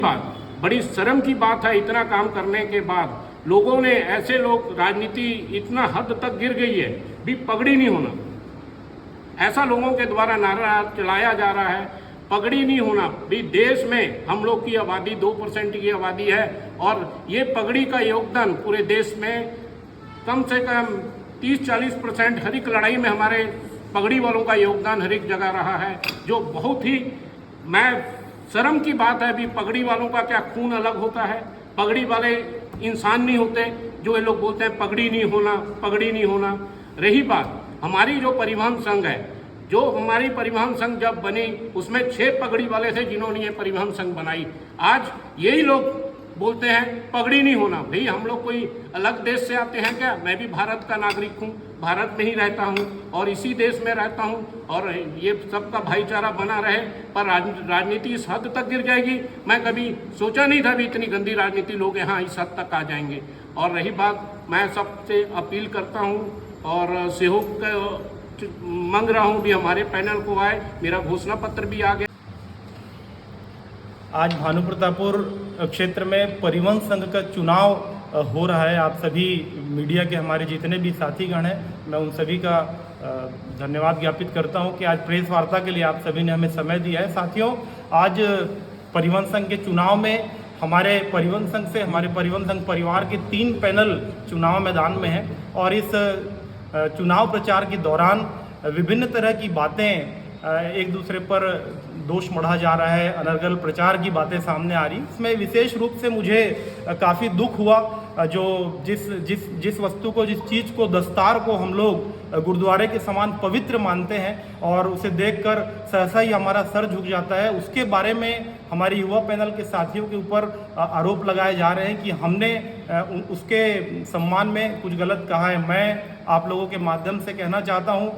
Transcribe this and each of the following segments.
बात बड़ी शर्म की बात है, इतना काम करने के बाद लोगों ने ऐसे लोग, राजनीति इतना हद तक गिर गई है भी पगड़ी नहीं होना, ऐसा लोगों के द्वारा नारा चलाया जा रहा है, पगड़ी नहीं होना भी। देश में हम लोग की आबादी 2% की आबादी है और ये पगड़ी का योगदान पूरे देश में कम से कम 30-40% हर एक लड़ाई में हमारे पगड़ी वालों का योगदान हर एक जगह रहा है, जो बहुत ही शर्म की बात है भी। पगड़ी वालों का क्या खून अलग होता है? पगड़ी वाले इंसान नहीं होते जो ये लोग बोलते हैं पगड़ी नहीं होना, पगड़ी नहीं होना। रही बात हमारी जो परिवहन संघ है, जो हमारी परिवहन संघ जब बनी उसमें 6 पगड़ी वाले थे जिन्होंने ये परिवहन संघ बनाई। आज यही लोग बोलते हैं पगड़ी नहीं होना। भाई हम लोग कोई अलग देश से आते हैं क्या? मैं भी भारत का नागरिक हूँ, भारत में ही रहता हूँ और इसी देश में रहता हूँ और ये सबका भाईचारा बना रहे। पर राजनीति इस हद तक गिर जाएगी, मैं कभी सोचा नहीं था भी इतनी गंदी राजनीति लोग यहाँ इस हद तक आ जाएंगे। और रही बात, मैं सबसे अपील करता हूँ और सहयोग मांग रहा हूँ भी हमारे पैनल को आए। मेरा घोषणा पत्र भी आ गया। आज भानु प्रतापपुर क्षेत्र में परिवहन संघ का चुनाव हो रहा है। आप सभी मीडिया के हमारे जितने भी साथीगण हैं, मैं उन सभी का धन्यवाद ज्ञापित करता हूं कि आज प्रेस वार्ता के लिए आप सभी ने हमें समय दिया है। साथियों, आज परिवहन संघ के चुनाव में हमारे परिवहन संघ से हमारे परिवहन संघ परिवार के 3 पैनल चुनाव मैदान में हैं और इस चुनाव प्रचार के दौरान विभिन्न तरह की बातें, एक दूसरे पर दोष मढ़ा जा रहा है, अनर्गल प्रचार की बातें सामने आ रही। इसमें विशेष रूप से मुझे काफ़ी दुख हुआ जो जिस वस्तु को, जिस चीज़ को, दस्तार को हम लोग गुरुद्वारे के समान पवित्र मानते हैं और उसे देखकर सहसा ही हमारा सर झुक जाता है, उसके बारे में हमारे युवा पैनल के साथियों के ऊपर आरोप लगाए जा रहे हैं कि हमने उसके सम्मान में कुछ गलत कहा है। मैं आप लोगों के माध्यम से कहना चाहता हूँ,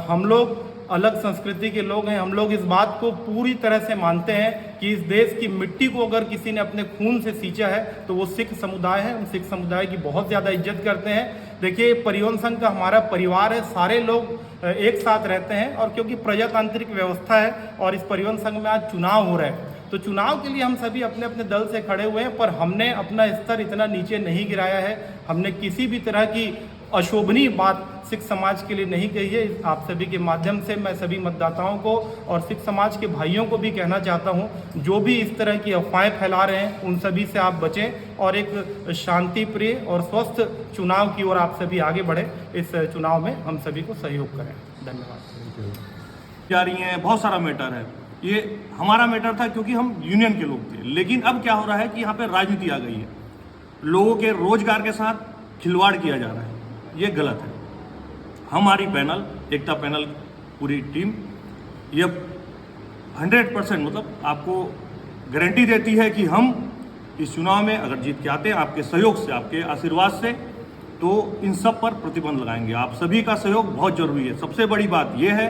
हम लोग अलग संस्कृति के लोग हैं। हम लोग इस बात को पूरी तरह से मानते हैं कि इस देश की मिट्टी को अगर किसी ने अपने खून से सींचा है तो वो सिख समुदाय है। हम सिख समुदाय की बहुत ज़्यादा इज्जत करते हैं। देखिए, परिवहन संघ का हमारा परिवार है, सारे लोग एक साथ रहते हैं और क्योंकि प्रजातांत्रिक व्यवस्था है और इस परिवहन संघ में आज चुनाव हो रहा है तो चुनाव के लिए हम सभी अपने अपने दल से खड़े हुए हैं, पर हमने अपना स्तर इतना नीचे नहीं गिराया है। हमने किसी भी तरह की अशोभनीय बात सिख समाज के लिए नहीं कही है। आप सभी के माध्यम से मैं सभी मतदाताओं को और सिख समाज के भाइयों को भी कहना चाहता हूं, जो भी इस तरह की अफवाहें फैला रहे हैं उन सभी से आप बचें और एक शांति प्रिय और स्वस्थ चुनाव की ओर आप सभी आगे बढ़े। इस चुनाव में हम सभी को सहयोग करें। धन्यवाद। जा रही हैं, बहुत सारा मैटर है। ये हमारा मैटर था क्योंकि हम यूनियन के लोग थे, लेकिन अब क्या हो रहा है कि यहाँ पे राजनीति आ गई है, लोगों के रोजगार के साथ खिलवाड़ किया जा रहा है, ये गलत है। हमारी पैनल, एकता पैनल पूरी टीम ये 100% मतलब आपको गारंटी देती है कि हम इस चुनाव में अगर जीत के आते हैं आपके सहयोग से, आपके आशीर्वाद से, तो इन सब पर प्रतिबंध लगाएंगे। आप सभी का सहयोग बहुत जरूरी है। सबसे बड़ी बात यह है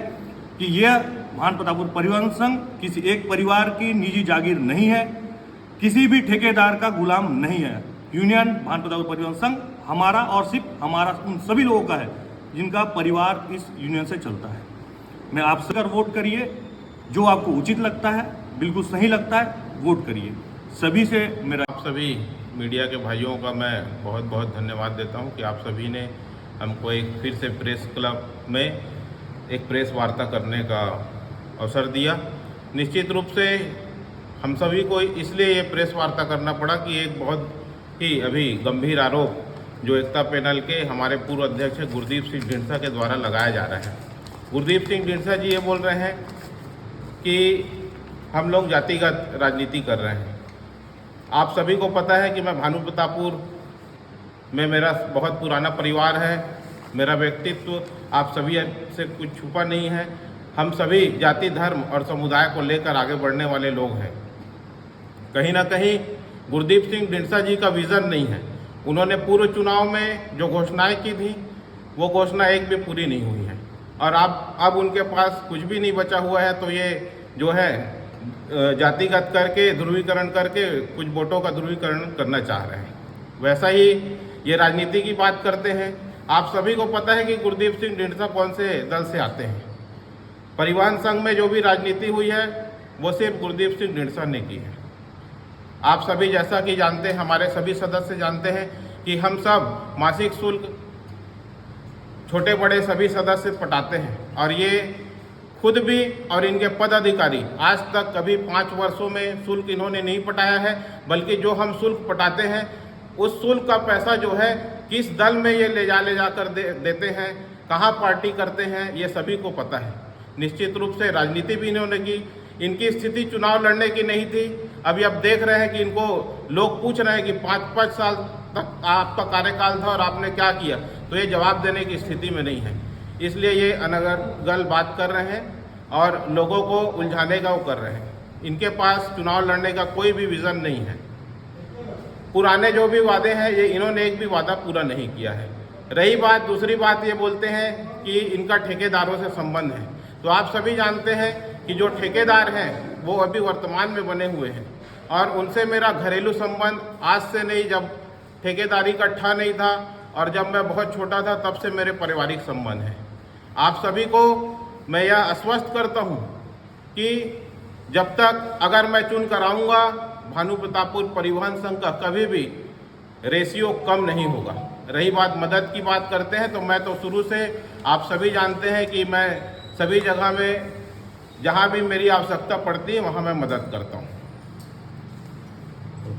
कि यह भानु प्रतापपुर परिवहन संघ किसी एक परिवार की निजी जागीर नहीं है, किसी भी ठेकेदार का गुलाम नहीं है। यूनियन भानु प्रतापपुर परिवहन संघ हमारा और सिर्फ हमारा उन सभी लोगों का है जिनका परिवार इस यूनियन से चलता है। मैं आपसे अगर वोट करिए, जो आपको उचित लगता है, बिल्कुल सही लगता है, वोट करिए। सभी से मेरा, आप सभी मीडिया के भाइयों का मैं बहुत बहुत धन्यवाद देता हूं कि आप सभी ने हमको एक फिर से प्रेस क्लब में एक प्रेस वार्ता करने का अवसर दिया। निश्चित रूप से हम सभी को इसलिए ये प्रेस वार्ता करना पड़ा कि एक बहुत ही अभी गंभीर आरोप जो एकता पैनल के हमारे पूर्व अध्यक्ष गुरदीप सिंह ढींढसा के द्वारा लगाया जा रहा है। गुरदीप सिंह ढींढसा जी ये बोल रहे हैं कि हम लोग जातिगत राजनीति कर रहे हैं। आप सभी को पता है कि मैं भानु प्रतापपुर में मेरा बहुत पुराना परिवार है, मेरा व्यक्तित्व आप सभी से कुछ छुपा नहीं है। हम सभी जाति, धर्म और समुदाय को लेकर आगे बढ़ने वाले लोग हैं। कहीं ना कहीं गुरदीप सिंह ढींढसा जी का विज़न नहीं है। उन्होंने पूर्व चुनाव में जो घोषणाएं की थी वो घोषणा एक भी पूरी नहीं हुई है और अब उनके पास कुछ भी नहीं बचा हुआ है, तो ये जो है जातिगत करके, ध्रुवीकरण करके कुछ वोटों का ध्रुवीकरण करना चाह रहे हैं। वैसा ही ये राजनीति की बात करते हैं। आप सभी को पता है कि गुरदीप सिंह ढींढसा कौन से दल से आते हैं। परिवहन संघ में जो भी राजनीति हुई है वो सिर्फ गुरदीप सिंह ढींढसा ने की है। आप सभी जैसा कि जानते हैं, हमारे सभी सदस्य जानते हैं कि हम सब मासिक शुल्क छोटे बड़े सभी सदस्य पटाते हैं और ये खुद भी और इनके पदाधिकारी आज तक कभी 5 वर्षों में शुल्क इन्होंने नहीं पटाया है, बल्कि जो हम शुल्क पटाते हैं उस शुल्क का पैसा जो है किस दल में ये ले जा कर देते हैं, कहाँ पार्टी करते हैं, ये सभी को पता है। निश्चित रूप से राजनीति भी इन्होंने की, इनकी स्थिति चुनाव लड़ने की नहीं थी। अभी अब देख रहे हैं कि इनको लोग पूछ रहे हैं कि 5-5 साल तक आपका कार्यकाल था और आपने क्या किया, तो ये जवाब देने की स्थिति में नहीं है। इसलिए ये अनर्गल बात कर रहे हैं और लोगों को उलझाने का वो कर रहे हैं। इनके पास चुनाव लड़ने का कोई भी विज़न नहीं है। पुराने जो भी वादे हैं ये इन्होंने एक भी वादा पूरा नहीं किया है। रही बात, दूसरी बात ये बोलते हैं कि इनका ठेकेदारों से संबंध है। तो आप सभी जानते हैं कि जो ठेकेदार हैं वो अभी वर्तमान में बने हुए हैं और उनसे मेरा घरेलू संबंध आज से नहीं, जब ठेकेदारी इकट्ठा नहीं था और जब मैं बहुत छोटा था तब से मेरे पारिवारिक संबंध हैं। आप सभी को मैं यह आश्वस्त करता हूं कि जब तक अगर मैं चुन कर आऊँगा, भानु प्रतापपुर परिवहन संघ का कभी भी रेशियो कम नहीं होगा। रही बात मदद की बात करते हैं तो मैं तो शुरू से, आप सभी जानते हैं कि मैं सभी जगह में जहाँ भी मेरी आवश्यकता पड़ती है वहाँ मैं मदद करता हूँ।